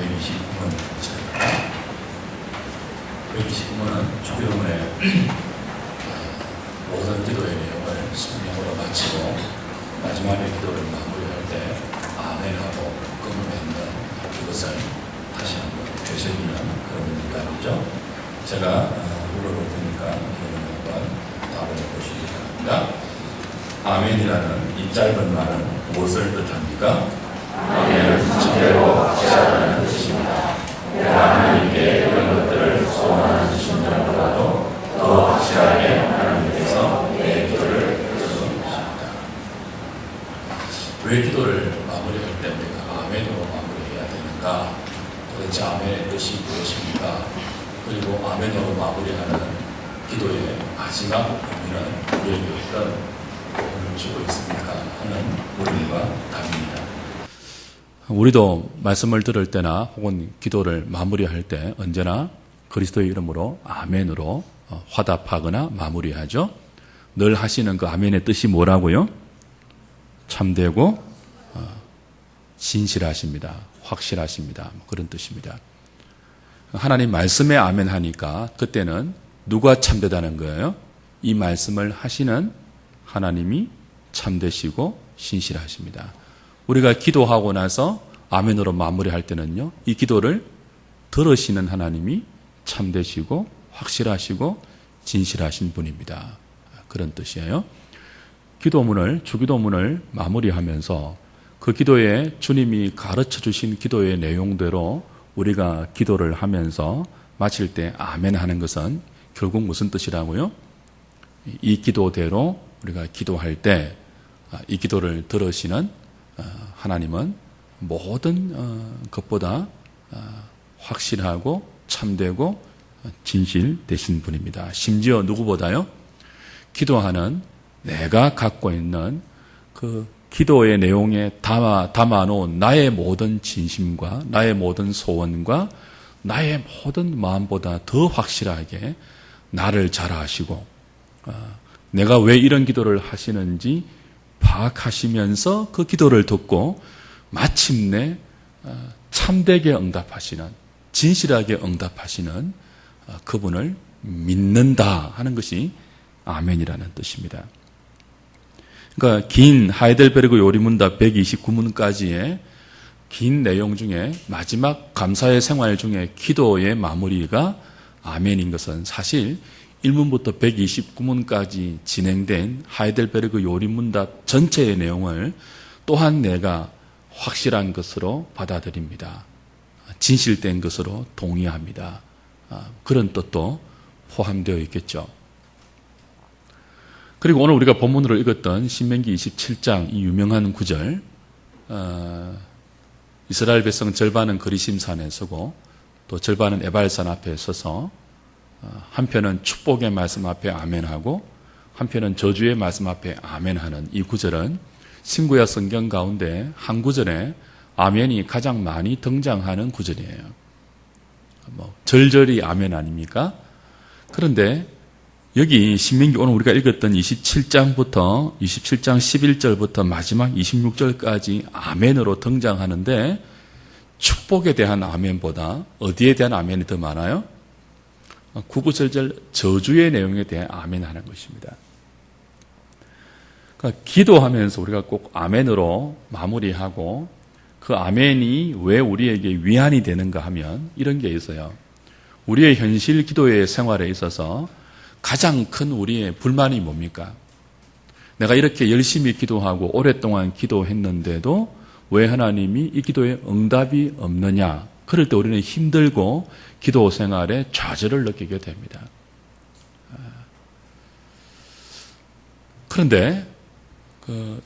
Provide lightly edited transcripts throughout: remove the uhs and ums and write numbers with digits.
129문 129문은 주기도문의 모든 기도의 내용을 성령으로 마치고 마지막에 기도를 마무리할 때 아멘하고 끝맺는 그것을 다시 한번 되새기는 그런 문단이죠. 제가 물어볼 테니까 여러분 한번 답을 보시기 바랍니다. 아멘이라는 이 짧은 말은 무엇을 뜻합니까? 아멘은 참되고 확실하다는 뜻입니다. 내가 하나님께 이런 것들을 소원하는 심정보다도 더 확실하게 하나님께서 내 기도를 들어주십니다. 왜 기도를 마무리할 때 우리가 아멘으로 마무리해야 되는가? 도대체 아멘의 뜻이 무엇입니까? 그리고 아멘으로 마무리하는 기도의 마지막 의미는 우리에게 어떤 도움을 주고 있습니까? 하는 물음과 답입니다. 우리도 말씀을 들을 때나 혹은 기도를 마무리할 때 언제나 그리스도의 이름으로 아멘으로 화답하거나 마무리하죠. 늘 하시는 그 아멘의 뜻이 뭐라고요? 참되고 진실하십니다. 확실하십니다. 그런 뜻입니다. 하나님 말씀에 아멘 하니까 그때는 누가 참되다는 거예요? 이 말씀을 하시는 하나님이 참되시고 신실하십니다. 우리가 기도하고 나서 아멘으로 마무리할 때는요, 이 기도를 들으시는 하나님이 참되시고 확실하시고 진실하신 분입니다. 그런 뜻이에요. 주기도문을 마무리하면서 그 기도에 주님이 가르쳐 주신 기도의 내용대로 우리가 기도를 하면서 마칠 때 아멘 하는 것은 결국 무슨 뜻이라고요? 이 기도대로 우리가 기도할 때 이 기도를 들으시는 하나님은 모든 것보다 확실하고 참되고 진실되신 분입니다. 심지어 누구보다요? 기도하는 내가 갖고 있는 그 기도의 내용에 담아놓은 나의 모든 진심과 나의 모든 소원과 나의 모든 마음보다 더 확실하게 나를 잘 아시고 내가 왜 이런 기도를 하시는지 파악하시면서 그 기도를 듣고 마침내 참되게 응답하시는, 진실하게 응답하시는 그분을 믿는다 하는 것이 아멘이라는 뜻입니다. 그러니까 긴 하이델베르그 요리문답 129문까지의 긴 내용 중에 마지막 감사의 생활 중에 기도의 마무리가 아멘인 것은 사실 1문부터 129문까지 진행된 하이델베르그 요리문답 전체의 내용을 또한 내가 확실한 것으로 받아들입니다. 진실된 것으로 동의합니다. 그런 뜻도 포함되어 있겠죠. 그리고 오늘 우리가 본문으로 읽었던 신명기 27장 이 유명한 구절, 이스라엘 백성 절반은 그리심산에 서고 또 절반은 에발산 앞에 서서 한편은 축복의 말씀 앞에 아멘하고 한편은 저주의 말씀 앞에 아멘하는 이 구절은 신구약 성경 가운데 한 구절에 아멘이 가장 많이 등장하는 구절이에요. 절절히 아멘 아닙니까? 그런데 여기 신명기 오늘 우리가 읽었던 27장 11절부터 마지막 26절까지 아멘으로 등장하는데 축복에 대한 아멘보다 어디에 대한 아멘이 더 많아요? 구구절절 저주의 내용에 대해 아멘하는 것입니다. 그러니까 기도하면서 우리가 꼭 아멘으로 마무리하고 그 아멘이 왜 우리에게 위안이 되는가 하면 이런 게 있어요. 우리의 현실 기도의 생활에 있어서 가장 큰 우리의 불만이 뭡니까? 내가 이렇게 열심히 기도하고 오랫동안 기도했는데도 왜 하나님이 이 기도에 응답이 없느냐? 그럴 때 우리는 힘들고 기도 생활에 좌절을 느끼게 됩니다. 그런데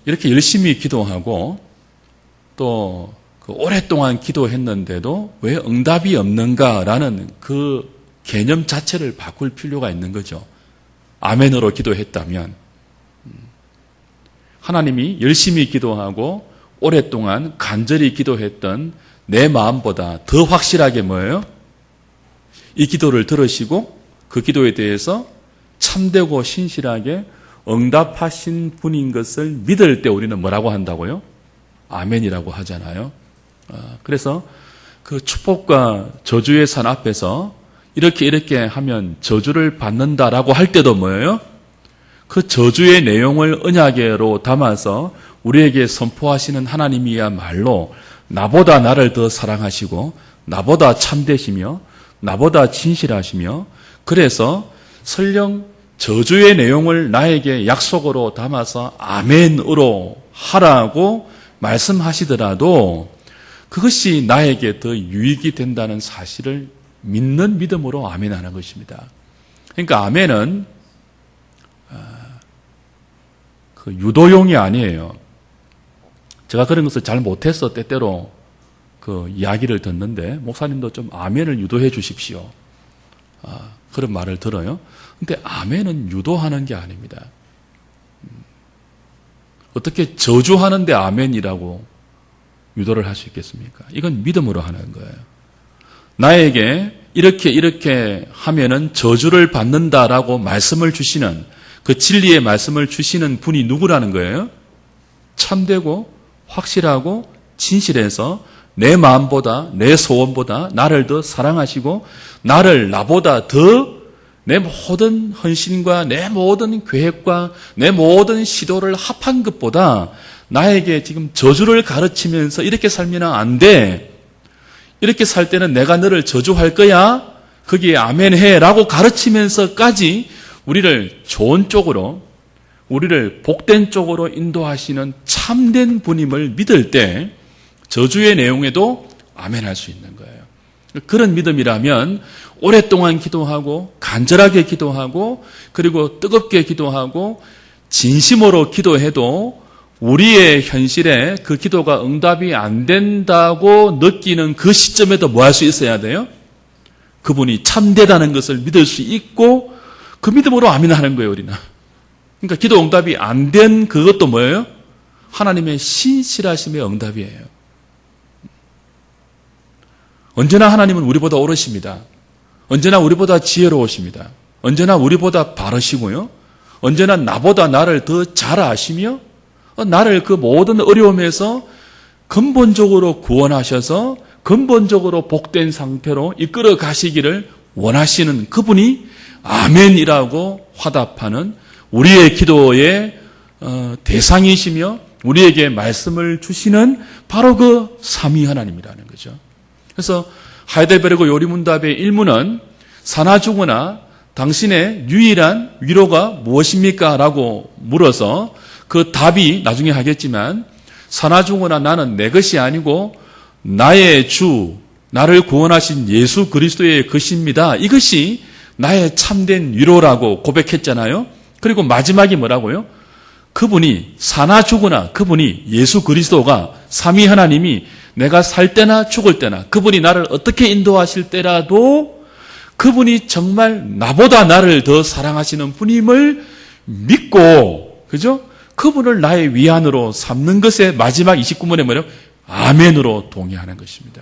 이렇게 열심히 기도하고 또 오랫동안 기도했는데도 왜 응답이 없는가라는 그 개념 자체를 바꿀 필요가 있는 거죠. 아멘으로 기도했다면 하나님이 열심히 기도하고 오랫동안 간절히 기도했던 내 마음보다 더 확실하게 뭐예요? 이 기도를 들으시고 그 기도에 대해서 참되고 신실하게 응답하신 분인 것을 믿을 때 우리는 뭐라고 한다고요? 아멘이라고 하잖아요. 그래서 그 축복과 저주의 산 앞에서 이렇게 하면 저주를 받는다라고 할 때도 뭐예요? 그 저주의 내용을 언약으로 담아서 우리에게 선포하시는 하나님이야말로 나보다 나를 더 사랑하시고 나보다 참되시며 나보다 진실하시며 그래서 설령 저주의 내용을 나에게 약속으로 담아서 아멘으로 하라고 말씀하시더라도 그것이 나에게 더 유익이 된다는 사실을 믿는 믿음으로 아멘하는 것입니다. 그러니까 아멘은 그 유도용이 아니에요. 제가 그런 것을 잘 못해서 때때로 그 이야기를 듣는데 목사님도 좀 아멘을 유도해 주십시오. 그런 말을 들어요. 근데 아멘은 유도하는 게 아닙니다. 어떻게 저주하는데 아멘이라고 유도를 할 수 있겠습니까? 이건 믿음으로 하는 거예요. 나에게 이렇게 하면은 저주를 받는다라고 말씀을 주시는 그 진리의 말씀을 주시는 분이 누구라는 거예요? 참되고 확실하고 진실해서 내 마음보다 내 소원보다 나를 더 사랑하시고 나를 나보다 더 내 모든 헌신과 내 모든 계획과 내 모든 시도를 합한 것보다 나에게 지금 저주를 가르치면서 이렇게 살면 안 돼. 이렇게 살 때는 내가 너를 저주할 거야. 거기에 아멘해 라고 가르치면서까지 우리를 좋은 쪽으로 우리를 복된 쪽으로 인도하시는 참된 분임을 믿을 때 저주의 내용에도 아멘할 수 있는 거예요. 그런 믿음이라면 오랫동안 기도하고 간절하게 기도하고 그리고 뜨겁게 기도하고 진심으로 기도해도 우리의 현실에 그 기도가 응답이 안 된다고 느끼는 그 시점에도 뭐 할 수 있어야 돼요? 그분이 참되다는 것을 믿을 수 있고 그 믿음으로 아멘하는 거예요, 우리는. 그러니까 기도 응답이 안 된 그것도 뭐예요? 하나님의 신실하심의 응답이에요. 언제나 하나님은 우리보다 오르십니다. 언제나 우리보다 지혜로우십니다. 언제나 우리보다 바르시고요. 언제나 나보다 나를 더 잘 아시며 나를 그 모든 어려움에서 근본적으로 구원하셔서 근본적으로 복된 상태로 이끌어 가시기를 원하시는 그분이 아멘이라고 화답하는 우리의 기도의 대상이시며 우리에게 말씀을 주시는 바로 그 삼위 하나님이라는 거죠. 그래서 하이델베르그 요리문답의 일문은 사나 죽으나 당신의 유일한 위로가 무엇입니까? 라고 물어서 그 답이 나중에 하겠지만 사나 죽으나 나는 내 것이 아니고 나의 주, 나를 구원하신 예수 그리스도의 것입니다. 이것이 나의 참된 위로라고 고백했잖아요. 그리고 마지막이 뭐라고요? 그분이 사나 죽으나 그분이 예수 그리스도가 삼위 하나님이 내가 살 때나 죽을 때나 그분이 나를 어떻게 인도하실 때라도 그분이 정말 나보다 나를 더 사랑하시는 분임을 믿고 그죠? 그분을 나의 위안으로 삼는 것에 마지막 29문에 뭐냐면 아멘으로 동의하는 것입니다.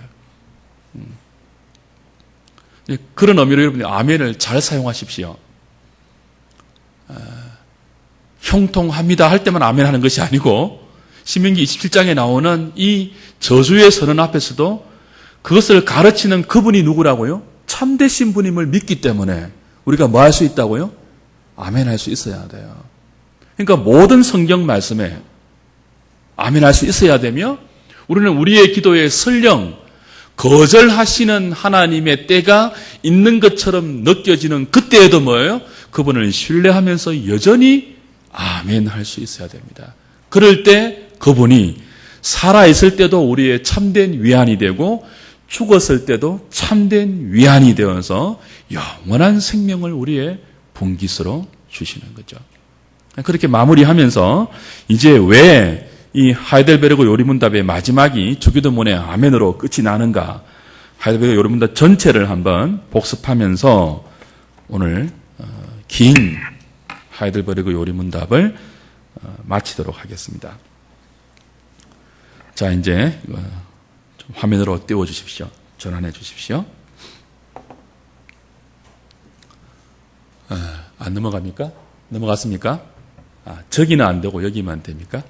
그런 의미로 여러분이 아멘을 잘 사용하십시오. 형통합니다 할 때만 아멘 하는 것이 아니고 신명기 27장에 나오는 이 저주의 선언 앞에서도 그것을 가르치는 그분이 누구라고요? 참되신 분임을 믿기 때문에 우리가 뭐 할 수 있다고요? 아멘 할 수 있어야 돼요. 그러니까 모든 성경 말씀에 아멘 할 수 있어야 되며 우리는 우리의 기도에 설령 거절하시는 하나님의 때가 있는 것처럼 느껴지는 그때에도 뭐예요? 그분을 신뢰하면서 여전히 아멘 할 수 있어야 됩니다. 그럴 때 그분이 살아있을 때도 우리의 참된 위안이 되고 죽었을 때도 참된 위안이 되어서 영원한 생명을 우리의 분깃으로 주시는 거죠. 그렇게 마무리하면서 이제 왜 이 하이델베르그 요리문답의 마지막이 주기도문의 아멘으로 끝이 나는가? 하이델베르그 요리문답 전체를 한번 복습하면서 오늘 긴 하이델베르그 요리문답을 마치도록 하겠습니다. 자, 이제 좀 화면으로 띄워주십시오. 전환해 주십시오. 안 넘어갑니까? 넘어갔습니까? 저기는 안 되고 여기만 됩니까?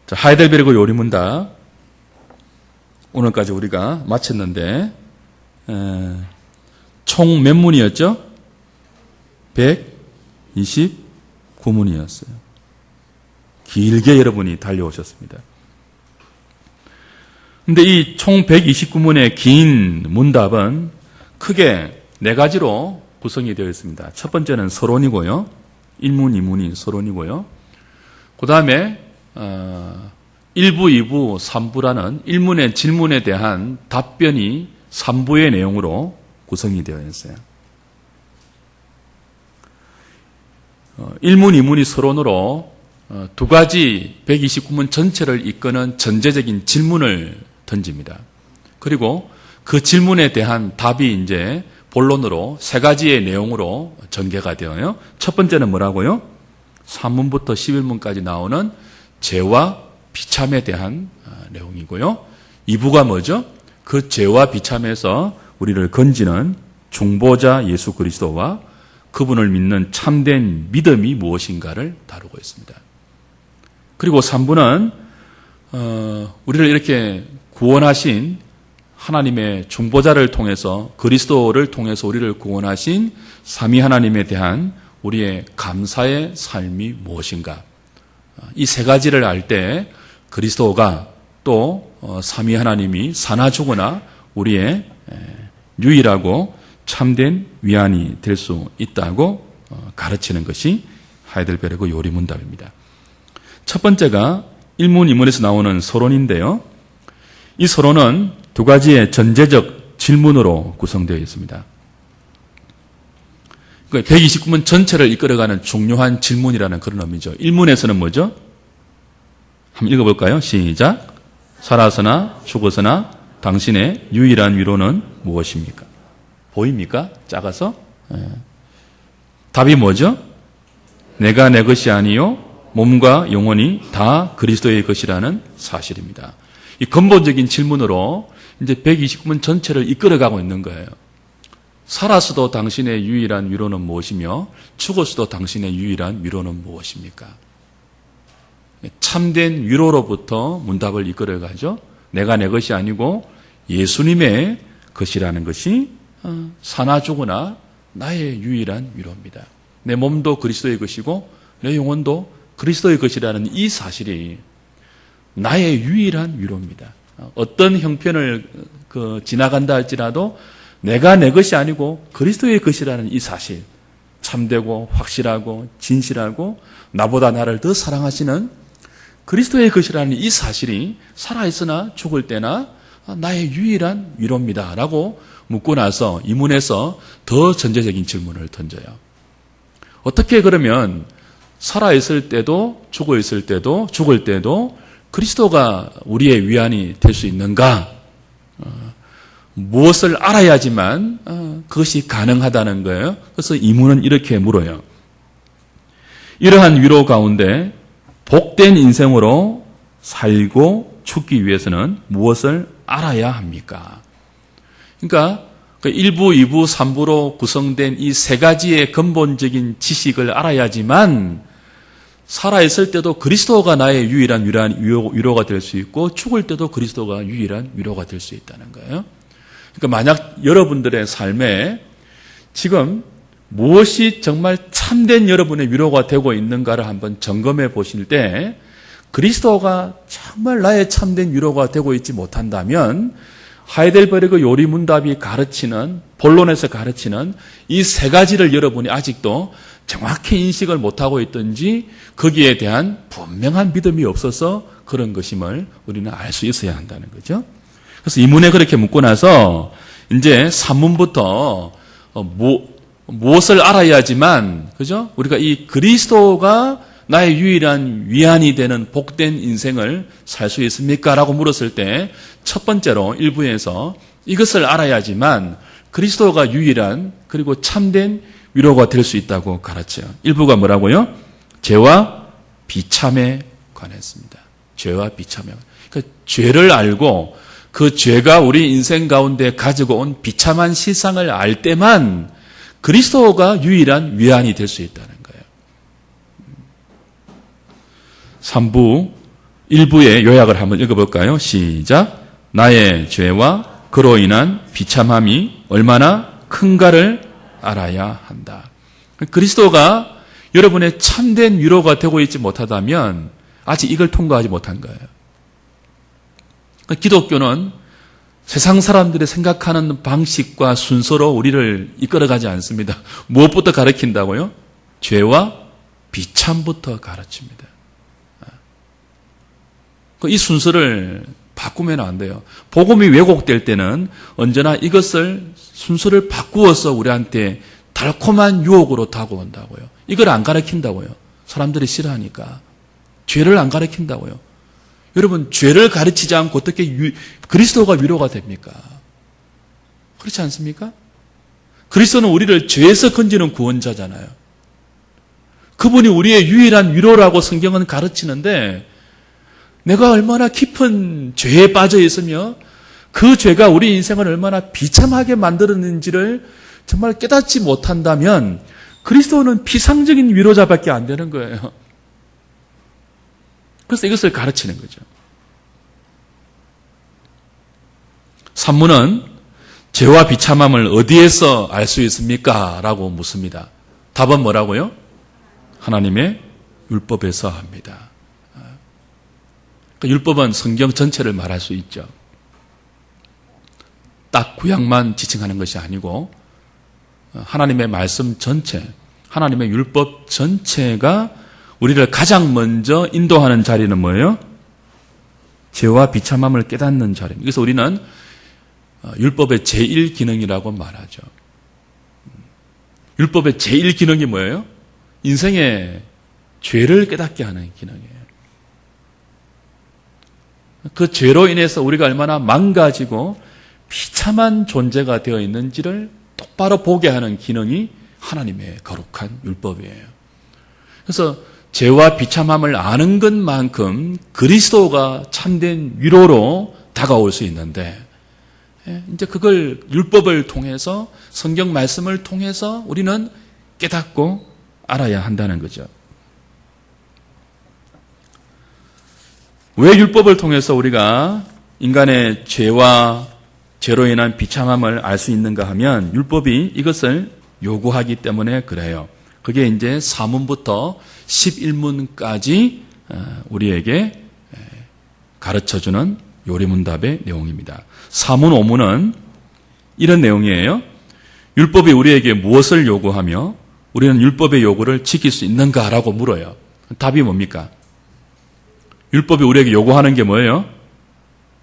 자, 하이델베르그 요리문답 오늘까지 우리가 마쳤는데 총 몇 문이었죠? 129문이었어요. 길게 여러분이 달려오셨습니다. 근데 이 총 129문의 긴 문답은 크게 네 가지로 구성이 되어 있습니다. 첫 번째는 서론이고요. 1문, 2문이 서론이고요. 그 다음에 1부, 2부, 3부라는 1문의 질문에 대한 답변이 3부의 내용으로 구성이 되어 있어요. 1문, 2문이 서론으로 두 가지 129문 전체를 이끄는 전제적인 질문을 던집니다. 그리고 그 질문에 대한 답이 이제 본론으로 세 가지의 내용으로 전개가 되어요. 첫 번째는 뭐라고요? 3문부터 11문까지 나오는 죄와 비참에 대한 내용이고요. 2부가 뭐죠? 그 죄와 비참에서 우리를 건지는 중보자 예수 그리스도와 그분을 믿는 참된 믿음이 무엇인가를 다루고 있습니다. 그리고 3부는 우리를 이렇게 구원하신 하나님의 중보자를 통해서 그리스도를 통해서 우리를 구원하신 삼위 하나님에 대한 우리의 감사의 삶이 무엇인가. 이 세 가지를 알 때 그리스도가 또 삼위 하나님이 사나 죽으나 우리의 유일하고 참된 위안이 될 수 있다고 가르치는 것이 하이델베르그 요리문답입니다. 첫 번째가 1문, 2문에서 나오는 서론인데요. 이 서론은 두 가지의 전제적 질문으로 구성되어 있습니다. 129문 전체를 이끌어가는 중요한 질문이라는 그런 의미죠. 1문에서는 뭐죠? 한번 읽어볼까요? 시작. 살아서나 죽어서나 당신의 유일한 위로는 무엇입니까? 보입니까? 작아서? 답이 뭐죠? 내가 내 것이 아니요 몸과 영혼이 다 그리스도의 것이라는 사실입니다. 이 근본적인 질문으로 이제 129문 전체를 이끌어가고 있는 거예요. 살아서도 당신의 유일한 위로는 무엇이며 죽었어도 당신의 유일한 위로는 무엇입니까? 참된 위로로부터 문답을 이끌어가죠. 내가 내 것이 아니고 예수님의 것이라는 것이 사나 죽으나 나의 유일한 위로입니다. 내 몸도 그리스도의 것이고 내 영혼도 그리스도의 것이라는 이 사실이 나의 유일한 위로입니다. 어떤 형편을 지나간다 할지라도 내가 내 것이 아니고 그리스도의 것이라는 이 사실, 참되고 확실하고 진실하고 나보다 나를 더 사랑하시는 그리스도의 것이라는 이 사실이 살아있으나 죽을 때나 나의 유일한 위로입니다. 라고 묻고 나서 이 문에서 더 전제적인 질문을 던져요. 어떻게 그러면 살아있을 때도 죽어있을 때도 죽을 때도 그리스도가 우리의 위안이 될 수 있는가? 무엇을 알아야지만 그것이 가능하다는 거예요. 그래서 이 문은 이렇게 물어요. 이러한 위로 가운데 복된 인생으로 살고 죽기 위해서는 무엇을 알아야 합니까? 그러니까 1부, 2부, 3부로 구성된 이 세 가지의 근본적인 지식을 알아야지만 살아있을 때도 그리스도가 나의 유일한 위로가 될 수 있고 죽을 때도 그리스도가 유일한 위로가 될 수 있다는 거예요. 그러니까 만약 여러분들의 삶에 지금 무엇이 정말 참된 여러분의 위로가 되고 있는가를 한번 점검해 보실 때 그리스도가 정말 나의 참된 위로가 되고 있지 못한다면 하이델베르그 요리문답이 가르치는 본론에서 가르치는 이 세 가지를 여러분이 아직도 정확히 인식을 못하고 있든지 거기에 대한 분명한 믿음이 없어서 그런 것임을 우리는 알 수 있어야 한다는 거죠. 그래서 이 문에 그렇게 묻고 나서 이제 3문부터 무엇을 알아야지만 그죠? 우리가 이 그리스도가 나의 유일한 위안이 되는 복된 인생을 살 수 있습니까? 라고 물었을 때 첫 번째로 일부에서 이것을 알아야지만 그리스도가 유일한 그리고 참된 위로가 될 수 있다고 가르쳐요. 일부가 뭐라고요? 죄와 비참에 관했습니다. 죄와 비참에. 그러니까 죄를 알고 그 죄가 우리 인생 가운데 가지고 온 비참한 실상을 알 때만 그리스도가 유일한 위안이 될 수 있다는 거예요. 3부 일부의 요약을 한번 읽어볼까요? 시작. 나의 죄와 그로 인한 비참함이 얼마나 큰가를 알아야 한다. 그리스도가 여러분의 참된 위로가 되고 있지 못하다면 아직 이걸 통과하지 못한 거예요. 기독교는 세상 사람들이 생각하는 방식과 순서로 우리를 이끌어가지 않습니다. 무엇부터 가르친다고요? 죄와 비참부터 가르칩니다. 이 순서를 바꾸면 안 돼요. 복음이 왜곡될 때는 언제나 이것을 순서를 바꾸어서 우리한테 달콤한 유혹으로 다가온다고요. 이걸 안 가르친다고요. 사람들이 싫어하니까. 죄를 안 가르친다고요. 여러분, 죄를 가르치지 않고 어떻게 그리스도가 위로가 됩니까? 그렇지 않습니까? 그리스도는 우리를 죄에서 건지는 구원자잖아요. 그분이 우리의 유일한 위로라고 성경은 가르치는데 내가 얼마나 깊은 죄에 빠져 있으며 그 죄가 우리 인생을 얼마나 비참하게 만들었는지를 정말 깨닫지 못한다면 그리스도는 피상적인 위로자밖에 안 되는 거예요. 그래서 이것을 가르치는 거죠. 산문은 죄와 비참함을 어디에서 알 수 있습니까? 라고 묻습니다. 답은 뭐라고요? 하나님의 율법에서 합니다. 그러니까 율법은 성경 전체를 말할 수 있죠. 딱 구약만 지칭하는 것이 아니고 하나님의 말씀 전체, 하나님의 율법 전체가 우리를 가장 먼저 인도하는 자리는 뭐예요? 죄와 비참함을 깨닫는 자리입니다. 그래서 우리는 율법의 제1기능이라고 말하죠. 율법의 제1기능이 뭐예요? 인생의 죄를 깨닫게 하는 기능이에요. 그 죄로 인해서 우리가 얼마나 망가지고 비참한 존재가 되어 있는지를 똑바로 보게 하는 기능이 하나님의 거룩한 율법이에요. 그래서 죄와 비참함을 아는 것만큼 그리스도가 참된 위로로 다가올 수 있는데 이제 그걸 율법을 통해서 성경 말씀을 통해서 우리는 깨닫고 알아야 한다는 거죠. 왜 율법을 통해서 우리가 인간의 죄와 죄로 인한 비참함을 알 수 있는가 하면 율법이 이것을 요구하기 때문에 그래요. 그게 이제 사문부터 11문까지 우리에게 가르쳐주는 요리문답의 내용입니다. 사문 5문은 이런 내용이에요. 율법이 우리에게 무엇을 요구하며 우리는 율법의 요구를 지킬 수 있는가라고 물어요. 답이 뭡니까? 율법이 우리에게 요구하는 게 뭐예요?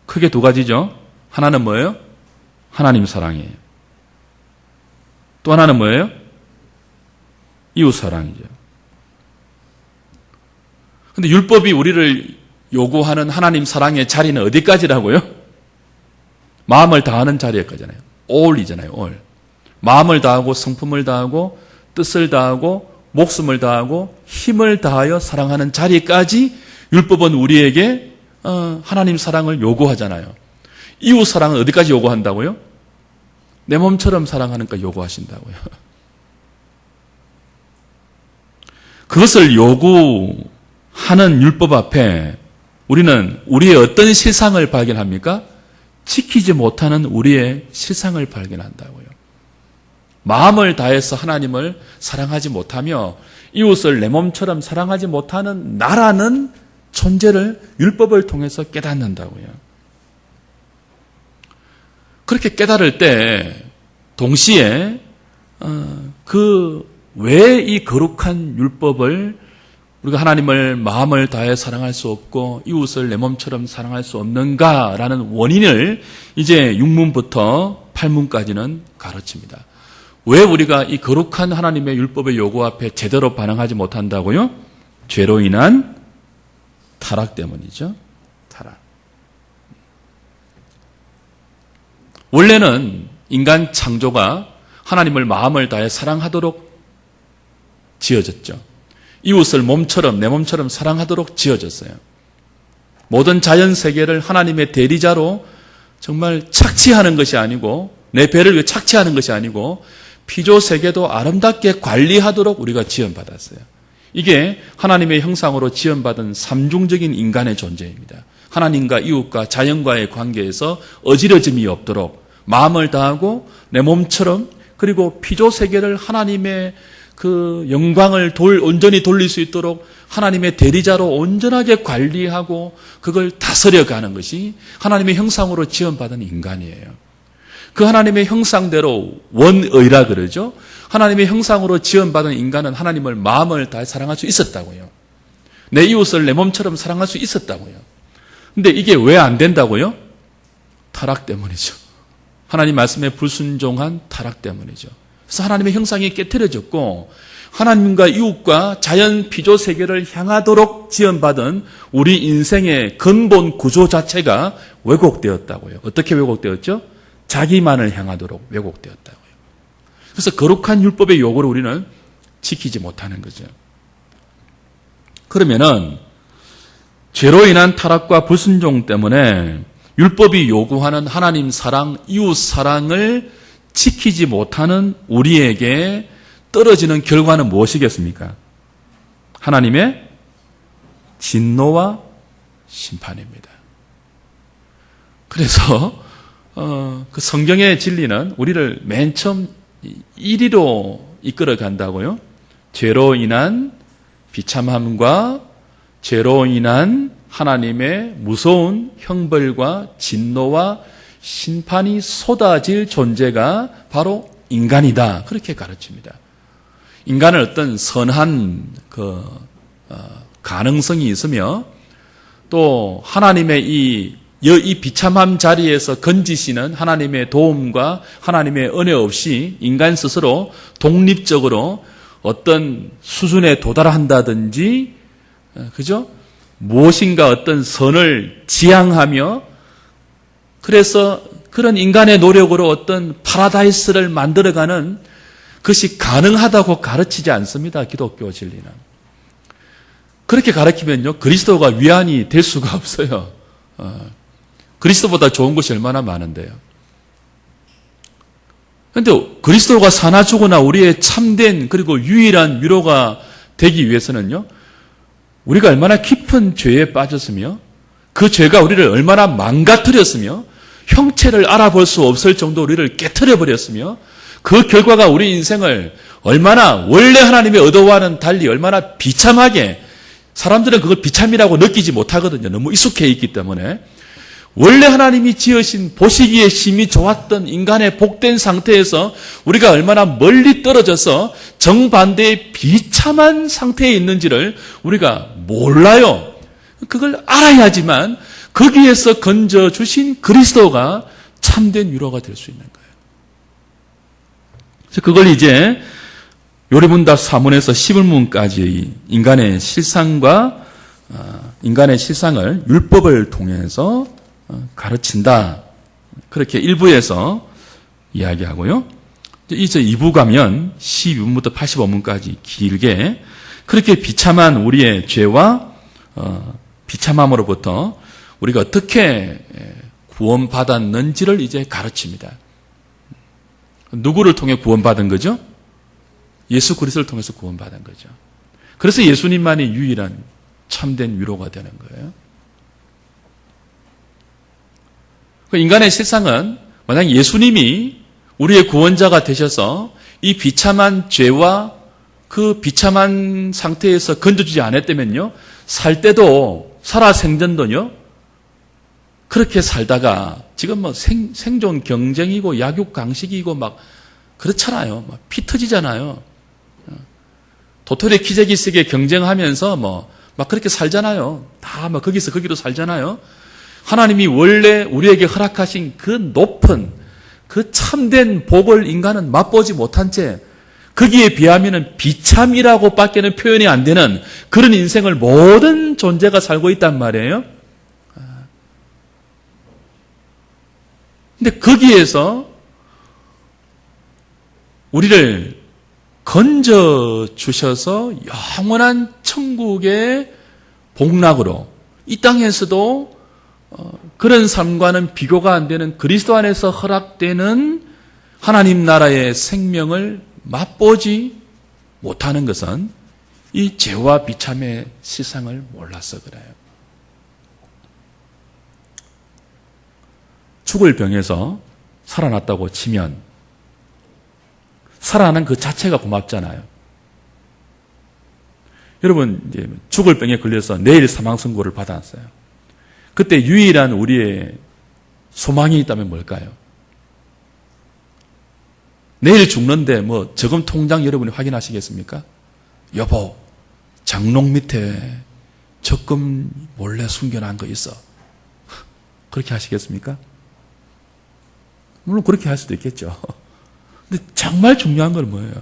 크게 두 가지죠. 하나는 뭐예요? 하나님 사랑이에요. 또 하나는 뭐예요? 이웃 사랑이죠. 근데 율법이 우리를 요구하는 하나님 사랑의 자리는 어디까지라고요? 마음을 다하는 자리까지잖아요. all이잖아요. all. 마음을 다하고 성품을 다하고 뜻을 다하고 목숨을 다하고 힘을 다하여 사랑하는 자리까지 율법은 우리에게 하나님 사랑을 요구하잖아요. 이웃 사랑은 어디까지 요구한다고요? 내 몸처럼 사랑하니까 요구하신다고요. 그것을 요구하는 율법 앞에 우리는 우리의 어떤 실상을 발견합니까? 지키지 못하는 우리의 실상을 발견한다고요. 마음을 다해서 하나님을 사랑하지 못하며 이웃을 내 몸처럼 사랑하지 못하는 나라는 존재를 율법을 통해서 깨닫는다고요. 그렇게 깨달을 때 동시에 왜 이 거룩한 율법을 우리가 하나님을 마음을 다해 사랑할 수 없고 이웃을 내 몸처럼 사랑할 수 없는가라는 원인을 이제 6문부터 8문까지는 가르칩니다. 왜 우리가 이 거룩한 하나님의 율법의 요구 앞에 제대로 반응하지 못한다고요? 죄로 인한 타락 때문이죠. 타락. 원래는 인간 창조가 하나님을 마음을 다해 사랑하도록 지어졌죠. 이웃을 몸처럼 내 몸처럼 사랑하도록 지어졌어요. 모든 자연 세계를 하나님의 대리자로 정말 착취하는 것이 아니고 내 배를 위해 착취하는 것이 아니고 피조 세계도 아름답게 관리하도록 우리가 지원받았어요. 이게 하나님의 형상으로 지음받은 삼중적인 인간의 존재입니다. 하나님과 이웃과 자연과의 관계에서 어지러짐이 없도록 마음을 다하고 내 몸처럼 그리고 피조 세계를 하나님의 그 영광을 온전히 돌릴 수 있도록 하나님의 대리자로 온전하게 관리하고 그걸 다스려가는 것이 하나님의 형상으로 지음받은 인간이에요. 그 하나님의 형상대로 원의라 그러죠. 하나님의 형상으로 지음받은 인간은 하나님을 마음을 다해 사랑할 수 있었다고요. 내 이웃을 내 몸처럼 사랑할 수 있었다고요. 근데 이게 왜 안 된다고요? 타락 때문이죠. 하나님 말씀에 불순종한 타락 때문이죠. 그래서 하나님의 형상이 깨트려졌고 하나님과 이웃과 자연 피조 세계를 향하도록 지음받은 우리 인생의 근본 구조 자체가 왜곡되었다고요. 어떻게 왜곡되었죠? 자기만을 향하도록 왜곡되었다고요. 그래서 거룩한 율법의 요구를 우리는 지키지 못하는 거죠. 그러면은 죄로 인한 타락과 불순종 때문에 율법이 요구하는 하나님 사랑, 이웃 사랑을 지키지 못하는 우리에게 떨어지는 결과는 무엇이겠습니까? 하나님의 진노와 심판입니다. 그래서 그 성경의 진리는 우리를 맨 처음 1위로 이끌어 간다고요. 죄로 인한 비참함과 죄로 인한 하나님의 무서운 형벌과 진노와 심판이 쏟아질 존재가 바로 인간이다. 그렇게 가르칩니다. 인간은 어떤 선한 가능성이 있으며 또 하나님의 이 비참함 자리에서 건지시는 하나님의 도움과 하나님의 은혜 없이 인간 스스로 독립적으로 어떤 수준에 도달한다든지, 그죠? 무엇인가 어떤 선을 지향하며 그래서 그런 인간의 노력으로 어떤 파라다이스를 만들어가는 것이 가능하다고 가르치지 않습니다. 기독교 진리는. 그렇게 가르치면요, 그리스도가 위안이 될 수가 없어요. 그리스도보다 좋은 것이 얼마나 많은데요. 그런데 그리스도가 사나 죽으나 우리의 참된 그리고 유일한 위로가 되기 위해서는요, 우리가 얼마나 깊은 죄에 빠졌으며 그 죄가 우리를 얼마나 망가뜨렸으며 형체를 알아볼 수 없을 정도로 우리를 깨트려 버렸으며 그 결과가 우리 인생을 얼마나 원래 하나님의 의도와는 달리 얼마나 비참하게, 사람들은 그걸 비참이라고 느끼지 못하거든요. 너무 익숙해 있기 때문에. 원래 하나님이 지으신 보시기에 심히 좋았던 인간의 복된 상태에서 우리가 얼마나 멀리 떨어져서 정반대의 비참한 상태에 있는지를 우리가 몰라요. 그걸 알아야지만 거기에서 건져주신 그리스도가 참된 위로가 될 수 있는 거예요. 그래서 그걸 이제 요리문답 4문에서 11문까지 인간의 실상과 인간의 실상을 율법을 통해서 가르친다. 그렇게 1부에서 이야기하고요. 이제 2부 가면 12문부터 85문까지 길게 그렇게 비참한 우리의 죄와 비참함으로부터 우리가 어떻게 구원받았는지를 이제 가르칩니다. 누구를 통해 구원받은 거죠? 예수 그리스도를 통해서 구원받은 거죠. 그래서 예수님만이 유일한 참된 위로가 되는 거예요. 인간의 실상은 만약 예수님이 우리의 구원자가 되셔서 이 비참한 죄와 그 비참한 상태에서 건져주지 않았다면요, 살 때도 살아생전도요 그렇게 살다가 지금 뭐 생존 경쟁이고 약육 강식이고 막 그렇잖아요. 막 피 터지잖아요. 도토리 키재기식에 경쟁하면서 막 그렇게 살잖아요. 다 막 거기서 거기로 살잖아요. 하나님이 원래 우리에게 허락하신 그 높은 그 참된 복을 인간은 맛보지 못한 채 거기에 비하면 비참이라고 밖에는 표현이 안 되는 그런 인생을 모든 존재가 살고 있단 말이에요. 근데 거기에서 우리를 건져 주셔서 영원한 천국의 복락으로 이 땅에서도 그런 삶과는 비교가 안 되는 그리스도 안에서 허락되는 하나님 나라의 생명을 맛보지 못하는 것은 이 죄와 비참의 세상을 몰라서 그래요. 죽을 병에서 살아났다고 치면 살아나는 그 자체가 고맙잖아요. 여러분, 이제 죽을 병에 걸려서 내일 사망 선고를 받았어요. 그때 유일한 우리의 소망이 있다면 뭘까요? 내일 죽는데 뭐 저금 통장 여러분이 확인하시겠습니까? 여보, 장롱 밑에 적금 몰래 숨겨놓은 거 있어. 그렇게 하시겠습니까? 물론 그렇게 할 수도 있겠죠. 근데 정말 중요한 건 뭐예요?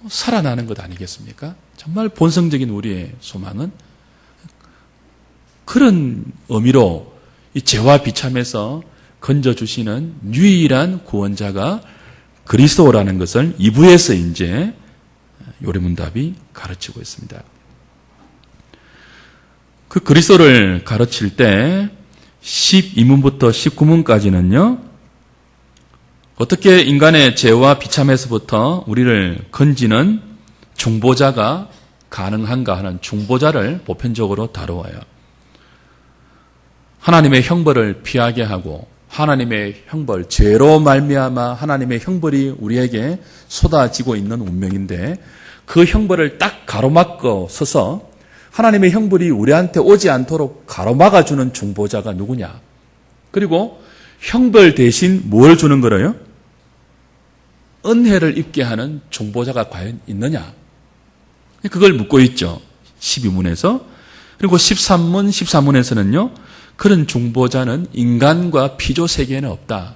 살아나는 것 아니겠습니까? 정말 본성적인 우리의 소망은 그런 의미로 이 죄와 비참에서 건져주시는 유일한 구원자가 그리스도라는 것을 2부에서 이제 요리문답이 가르치고 있습니다. 그 그리스도를 가르칠 때 12문부터 19문까지는요, 어떻게 인간의 죄와 비참에서부터 우리를 건지는 중보자가 가능한가 하는 중보자를 보편적으로 다루어요. 하나님의 형벌을 피하게 하고 하나님의 형벌, 죄로 말미암아 하나님의 형벌이 우리에게 쏟아지고 있는 운명인데 그 형벌을 딱 가로막고 서서 하나님의 형벌이 우리한테 오지 않도록 가로막아주는 중보자가 누구냐? 그리고 형벌 대신 뭘 주는 거래요? 은혜를 입게 하는 중보자가 과연 있느냐? 그걸 묻고 있죠. 12문에서. 그리고 13문, 14문에서는요. 그런 중보자는 인간과 피조 세계에는 없다.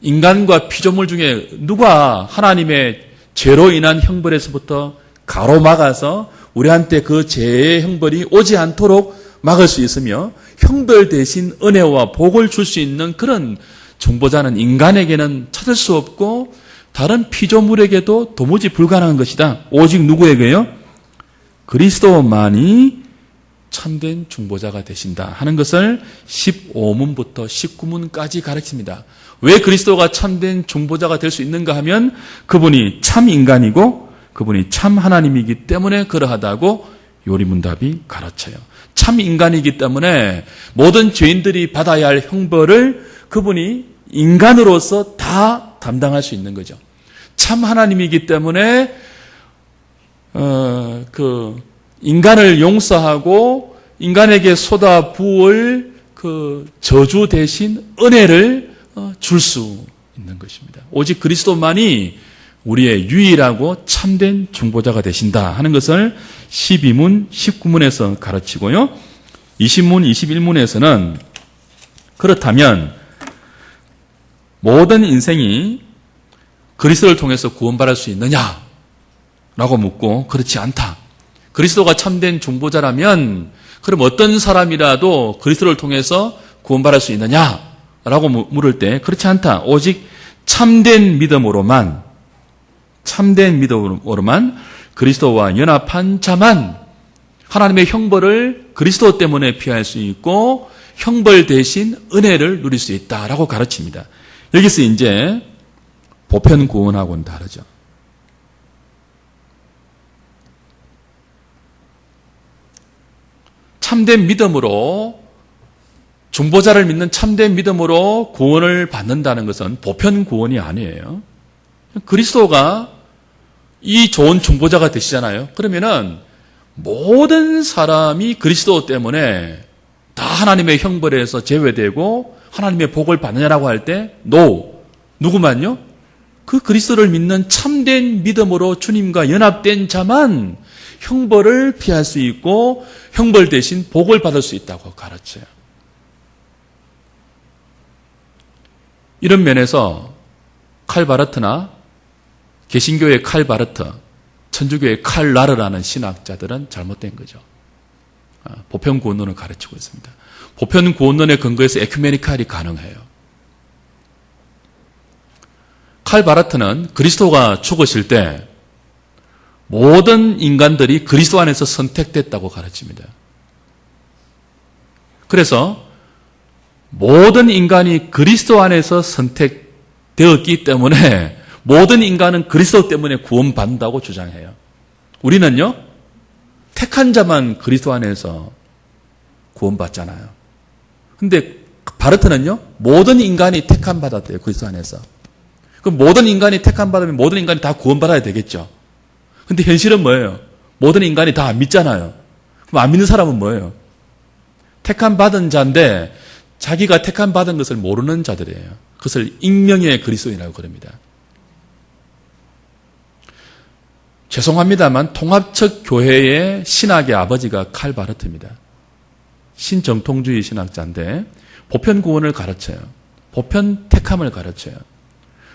인간과 피조물 중에 누가 하나님의 죄로 인한 형벌에서부터 가로막아서 우리한테 그 죄의 형벌이 오지 않도록 막을 수 있으며 형벌 대신 은혜와 복을 줄 수 있는 그런 중보자는 인간에게는 찾을 수 없고 다른 피조물에게도 도무지 불가능한 것이다. 오직 누구에게요? 그리스도만이 참된 중보자가 되신다 하는 것을 15문부터 19문까지 가르칩니다. 왜 그리스도가 참된 중보자가 될 수 있는가 하면 그분이 참 인간이고 그분이 참 하나님이기 때문에 그러하다고 요리문답이 가르쳐요. 참 인간이기 때문에 모든 죄인들이 받아야 할 형벌을 그분이 인간으로서 다 담당할 수 있는 거죠. 참 하나님이기 때문에 인간을 용서하고 인간에게 쏟아부을 그 저주 대신 은혜를 줄 수 있는 것입니다. 오직 그리스도만이 우리의 유일하고 참된 중보자가 되신다 하는 것을 12문, 19문에서 가르치고요. 20문, 21문에서는 그렇다면 모든 인생이 그리스도를 통해서 구원받을 수 있느냐라고 묻고 그렇지 않다. 그리스도가 참된 중보자라면 그럼 어떤 사람이라도 그리스도를 통해서 구원받을 수 있느냐라고 물을 때 그렇지 않다. 오직 참된 믿음으로만 그리스도와 연합한 자만 하나님의 형벌을 그리스도 때문에 피할 수 있고 형벌 대신 은혜를 누릴 수 있다라고 가르칩니다. 여기서 이제 보편 구원하고는 다르죠. 참된 믿음으로 중보자를 믿는 참된 믿음으로 구원을 받는다는 것은 보편 구원이 아니에요. 그리스도가 이 좋은 중보자가 되시잖아요. 그러면은 모든 사람이 그리스도 때문에 다 하나님의 형벌에서 제외되고 하나님의 복을 받느냐라고 할 때 no. 누구만요? 그 그리스도를 믿는 참된 믿음으로 주님과 연합된 자만 형벌을 피할 수 있고 형벌 대신 복을 받을 수 있다고 가르쳐요. 이런 면에서 칼바르트나 개신교의 칼바르트, 천주교의 칼라르라는 신학자들은 잘못된 거죠. 보편구원론을 가르치고 있습니다. 보편구원론의 근거에서 에큐메니칼이 가능해요. 칼바르트는 그리스도가 죽으실 때 모든 인간들이 그리스도 안에서 선택됐다고 가르칩니다. 그래서 모든 인간이 그리스도 안에서 선택되었기 때문에 모든 인간은 그리스도 때문에 구원받는다고 주장해요. 우리는요, 택한 자만 그리스도 안에서 구원받잖아요. 근데 바르트는요, 모든 인간이 택함 받았대요, 그리스도 안에서. 그럼 모든 인간이 택함 받으면 모든 인간이 다 구원받아야 되겠죠. 근데 현실은 뭐예요? 모든 인간이 다 안 믿잖아요. 그럼 안 믿는 사람은 뭐예요? 택함 받은 자인데 자기가 택함 받은 것을 모르는 자들이에요. 그것을 익명의 그리스도인이라고 그럽니다. 죄송합니다만 통합적 교회의 신학의 아버지가 칼 바르트입니다. 신정통주의 신학자인데 보편 구원을 가르쳐요. 보편 택함을 가르쳐요.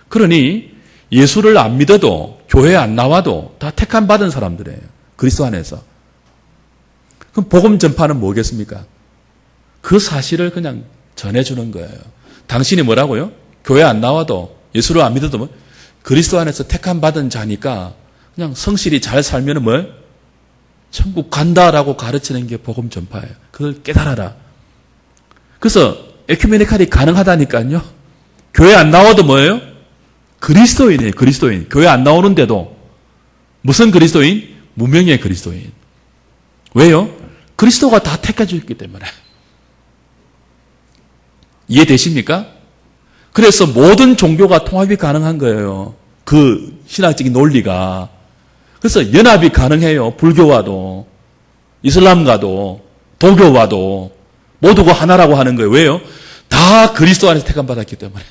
그러니 예수를 안 믿어도 교회에 안 나와도 다 택함 받은 사람들이에요. 그리스도 안에서. 그럼 복음 전파는 뭐겠습니까? 그 사실을 그냥 전해주는 거예요. 당신이 뭐라고요? 교회 안 나와도 예수를 안 믿어도 뭐 그리스도 안에서 택함 받은 자니까 그냥 성실히 잘 살면 뭐 천국 간다라고 가르치는 게 복음 전파예요. 그걸 깨달아라. 그래서 에큐메니칼이 가능하다니까요. 교회 안 나와도 뭐예요? 그리스도인이에요. 그리스도인. 교회 안 나오는데도 무슨 그리스도인? 무명의 그리스도인. 왜요? 그리스도가 다 택해 주셨기 때문에. 이해되십니까? 그래서 모든 종교가 통합이 가능한 거예요. 그 신학적인 논리가. 그래서 연합이 가능해요. 불교와도, 이슬람과도, 도교와도 모두가 하나라고 하는 거예요. 왜요? 다 그리스도 안에서 택함 받았기 때문에.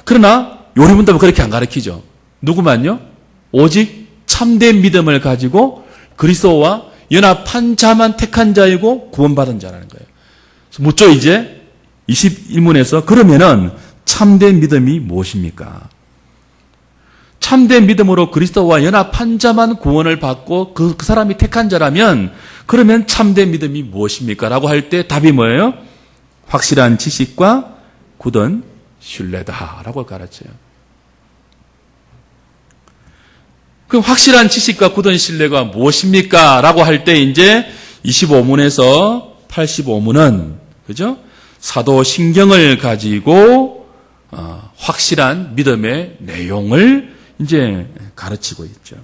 그러나 요리문답은 그렇게 안 가르치죠. 누구만요? 오직 참된 믿음을 가지고 그리스도와 연합한 자만 택한 자이고 구원받은 자라는 거예요. 묻죠 이제 21문에서 그러면은 참된 믿음이 무엇입니까? 참된 믿음으로 그리스도와 연합한 자만 구원을 받고 그 사람이 택한 자라면 그러면 참된 믿음이 무엇입니까? 라고 할 때 답이 뭐예요? 확실한 지식과 굳은 신뢰다라고 가르쳐요. 그럼 확실한 지식과 굳은 신뢰가 무엇입니까? 라고 할 때 이제 25문에서 85문은 그죠? 사도신경을 가지고 확실한 믿음의 내용을 이제 가르치고 있죠.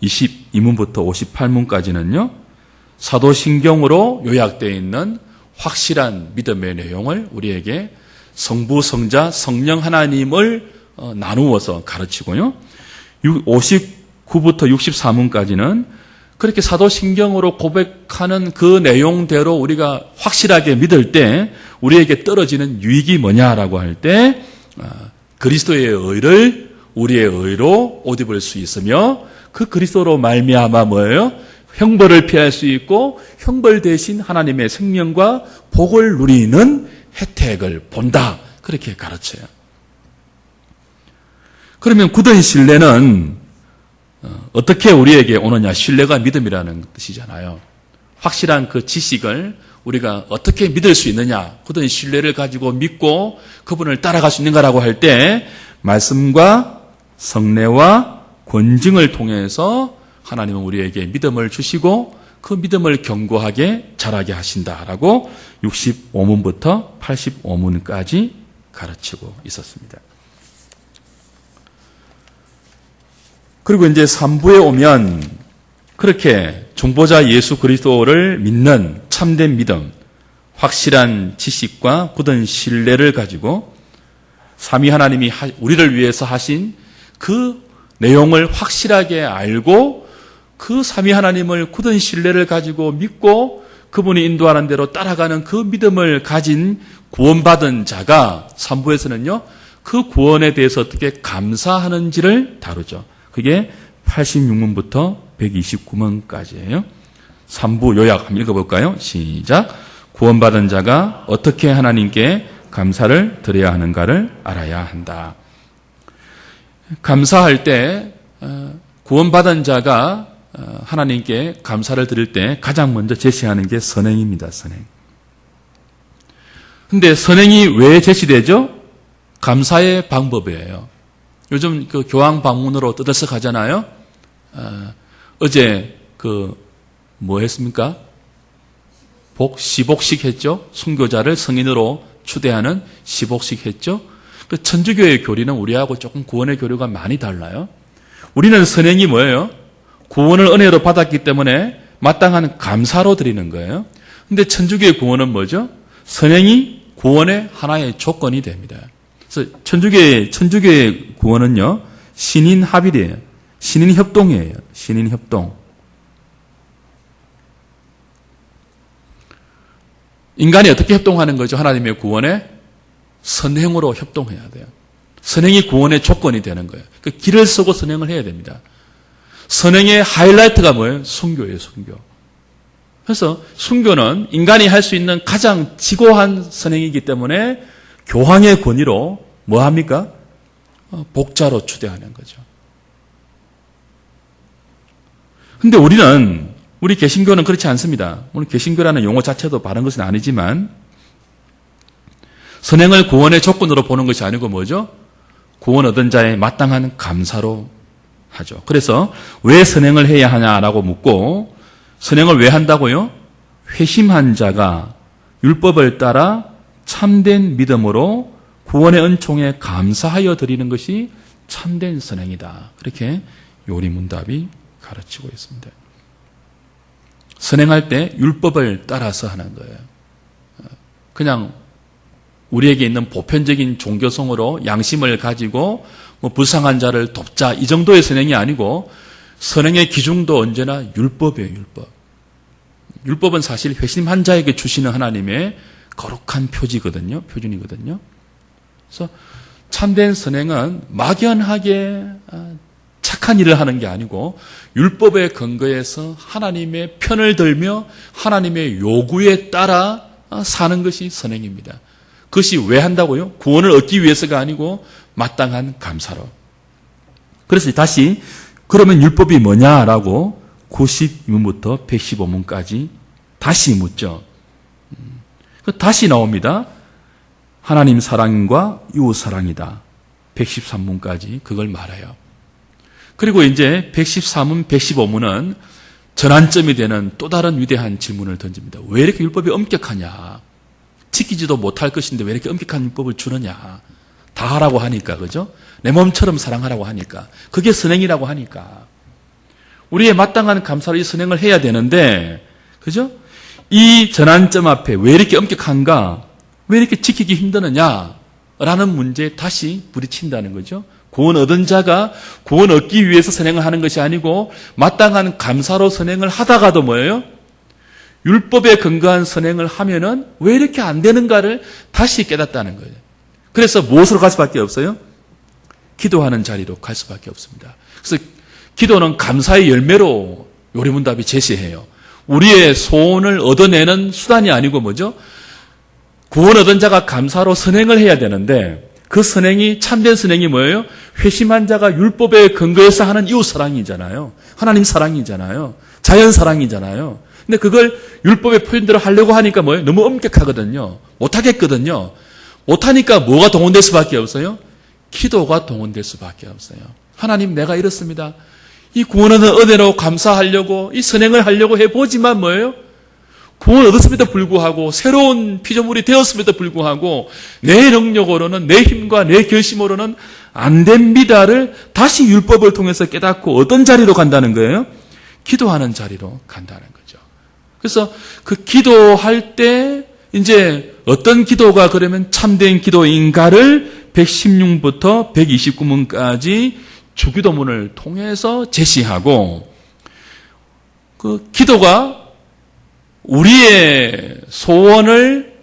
22문부터 58문까지는요. 사도신경으로 요약되어 있는 확실한 믿음의 내용을 우리에게 성부, 성자, 성령 하나님을 나누어서 가르치고요. 59부터 64문까지는 그렇게 사도신경으로 고백하는 그 내용대로 우리가 확실하게 믿을 때 우리에게 떨어지는 유익이 뭐냐라고 할 때 그리스도의 의를 우리의 의로 옷 입을 수 있으며 그 그리스도로 말미암아 뭐예요? 형벌을 피할 수 있고 형벌 대신 하나님의 생명과 복을 누리는 혜택을 본다. 그렇게 가르쳐요. 그러면 굳은 신뢰는 어떻게 우리에게 오느냐? 신뢰가 믿음이라는 뜻이잖아요. 확실한 그 지식을 우리가 어떻게 믿을 수 있느냐? 굳은 신뢰를 가지고 믿고 그분을 따라갈 수 있는가라고 할 때 말씀과 성례와 권증을 통해서 하나님은 우리에게 믿음을 주시고 그 믿음을 견고하게 자라게 하신다라고 65문부터 85문까지 가르치고 있었습니다. 그리고 이제 3부에 오면 그렇게 중보자 예수 그리스도를 믿는 참된 믿음, 확실한 지식과 굳은 신뢰를 가지고 삼위 하나님이 우리를 위해서 하신 그 내용을 확실하게 알고 그 삼위 하나님을 굳은 신뢰를 가지고 믿고 그분이 인도하는 대로 따라가는 그 믿음을 가진 구원받은 자가 3부에서는요. 그 구원에 대해서 어떻게 감사하는지를 다루죠. 그게 86문부터 129문까지예요. 3부 요약 한번 읽어볼까요? 시작. 구원받은 자가 어떻게 하나님께 감사를 드려야 하는가를 알아야 한다. 감사할 때 구원받은 자가 하나님께 감사를 드릴 때 가장 먼저 제시하는 게 선행입니다. 선행. 근데 선행이 왜 제시되죠? 감사의 방법이에요. 요즘 그 교황 방문으로 떠들썩하잖아요. 어제 뭐 했습니까? 시복식 했죠. 순교자를 성인으로 추대하는 시복식 했죠. 그 천주교의 교리는 우리하고 조금 구원의 교류가 많이 달라요. 우리는 선행이 뭐예요? 구원을 은혜로 받았기 때문에 마땅한 감사로 드리는 거예요. 근데 천주교의 구원은 뭐죠? 선행이 구원의 하나의 조건이 됩니다. 그래서 천주교의 구원은요, 신인합일이에요. 신인협동이에요. 신인협동. 인간이 어떻게 협동하는 거죠? 하나님의 구원에 선행으로 협동해야 돼요. 선행이 구원의 조건이 되는 거예요. 그 길을 쓰고 선행을 해야 됩니다. 선행의 하이라이트가 뭐예요? 순교예요, 순교. 그래서 순교는 인간이 할 수 있는 가장 지고한 선행이기 때문에 교황의 권위로 뭐 합니까? 복자로 추대하는 거죠. 근데 우리 개신교는 그렇지 않습니다. 오늘 개신교라는 용어 자체도 바른 것은 아니지만 선행을 구원의 조건으로 보는 것이 아니고 뭐죠? 구원 얻은 자의 마땅한 감사로 하죠. 그래서 왜 선행을 해야 하냐라고 묻고 선행을 왜 한다고요? 회심한 자가 율법을 따라 참된 믿음으로 구원의 은총에 감사하여 드리는 것이 참된 선행이다. 그렇게 요리문답이 가르치고 있습니다. 선행할 때 율법을 따라서 하는 거예요. 그냥 우리에게 있는 보편적인 종교성으로 양심을 가지고 불쌍한 자를 돕자 이 정도의 선행이 아니고 선행의 기준도 언제나 율법이에요. 율법. 율법은 사실 회심한 자에게 주시는 하나님의 거룩한 표지거든요. 표준이거든요. 그래서 참된 선행은 막연하게 착한 일을 하는 게 아니고 율법에 근거해서 하나님의 편을 들며 하나님의 요구에 따라 사는 것이 선행입니다. 그것이 왜 한다고요? 구원을 얻기 위해서가 아니고 마땅한 감사로. 그래서 다시 그러면 율법이 뭐냐라고 92문부터 115문까지 다시 묻죠. 다시 나옵니다. 하나님 사랑과 이웃 사랑이다. 113문까지 그걸 말해요. 그리고 이제 114문, 115문은 전환점이 되는 또 다른 위대한 질문을 던집니다. 왜 이렇게 율법이 엄격하냐? 지키지도 못할 것인데 왜 이렇게 엄격한 율법을 주느냐? 다 하라고 하니까, 그죠? 내 몸처럼 사랑하라고 하니까. 그게 선행이라고 하니까. 우리의 마땅한 감사로 이 선행을 해야 되는데, 그죠? 이 전환점 앞에 왜 이렇게 엄격한가? 왜 이렇게 지키기 힘드느냐? 라는 문제에 다시 부딪힌다는 거죠. 구원 얻은 자가 구원 얻기 위해서 선행을 하는 것이 아니고 마땅한 감사로 선행을 하다가도 뭐예요? 율법에 근거한 선행을 하면은 왜 이렇게 안 되는가를 다시 깨닫다는 거예요. 그래서 무엇으로 갈 수밖에 없어요? 기도하는 자리로 갈 수밖에 없습니다. 그래서 기도는 감사의 열매로 요리문답이 제시해요. 우리의 소원을 얻어내는 수단이 아니고 뭐죠? 구원 얻은 자가 감사로 선행을 해야 되는데 그 선행이 참된 선행이 뭐예요? 회심한 자가 율법에 근거해서 하는 이웃 사랑이잖아요. 하나님 사랑이잖아요. 자연 사랑이잖아요. 근데 그걸 율법의 표현대로 하려고 하니까 뭐예요? 너무 엄격하거든요. 못하겠거든요. 못하니까 뭐가 동원될 수밖에 없어요? 기도가 동원될 수밖에 없어요. 하나님 내가 이렇습니다. 이 구원을 은혜로 감사하려고 이 선행을 하려고 해보지만 뭐예요? 구원 얻었음에도 불구하고 새로운 피조물이 되었음에도 불구하고 내 능력으로는 내 힘과 내 결심으로는 안 됩니다를 다시 율법을 통해서 깨닫고 어떤 자리로 간다는 거예요? 기도하는 자리로 간다는 거죠. 그래서 그 기도할 때 이제 어떤 기도가 그러면 참된 기도인가를 116부터 129문까지 주기도문을 통해서 제시하고 그 기도가 우리의 소원을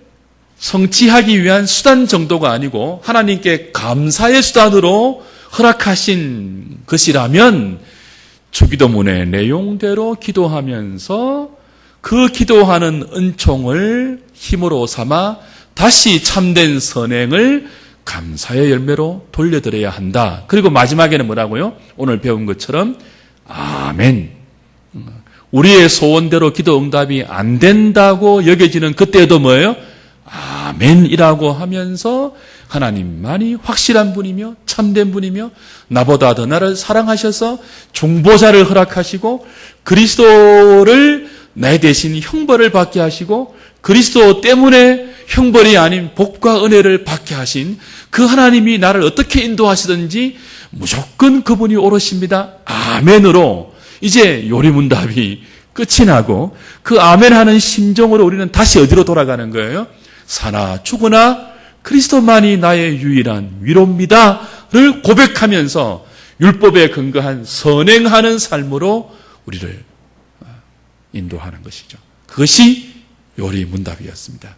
성취하기 위한 수단 정도가 아니고 하나님께 감사의 수단으로 허락하신 것이라면 주기도문의 내용대로 기도하면서 그 기도하는 은총을 힘으로 삼아 다시 참된 선행을 감사의 열매로 돌려드려야 한다. 그리고 마지막에는 뭐라고요? 오늘 배운 것처럼 아멘. 우리의 소원대로 기도 응답이 안 된다고 여겨지는 그때도 뭐예요? 아멘이라고 하면서 하나님만이 확실한 분이며 참된 분이며 나보다 더 나를 사랑하셔서 중보자를 허락하시고 그리스도를 내 대신 형벌을 받게 하시고 그리스도 때문에 형벌이 아닌 복과 은혜를 받게 하신 그 하나님이 나를 어떻게 인도하시든지 무조건 그분이 옳으십니다. 아멘으로 이제 요리문답이 끝이 나고 그 아멘하는 심정으로 우리는 다시 어디로 돌아가는 거예요? 사나 죽으나 그리스도만이 나의 유일한 위로입니다를 고백하면서 율법에 근거한 선행하는 삶으로 우리를 인도하는 것이죠. 그것이 요리문답이었습니다.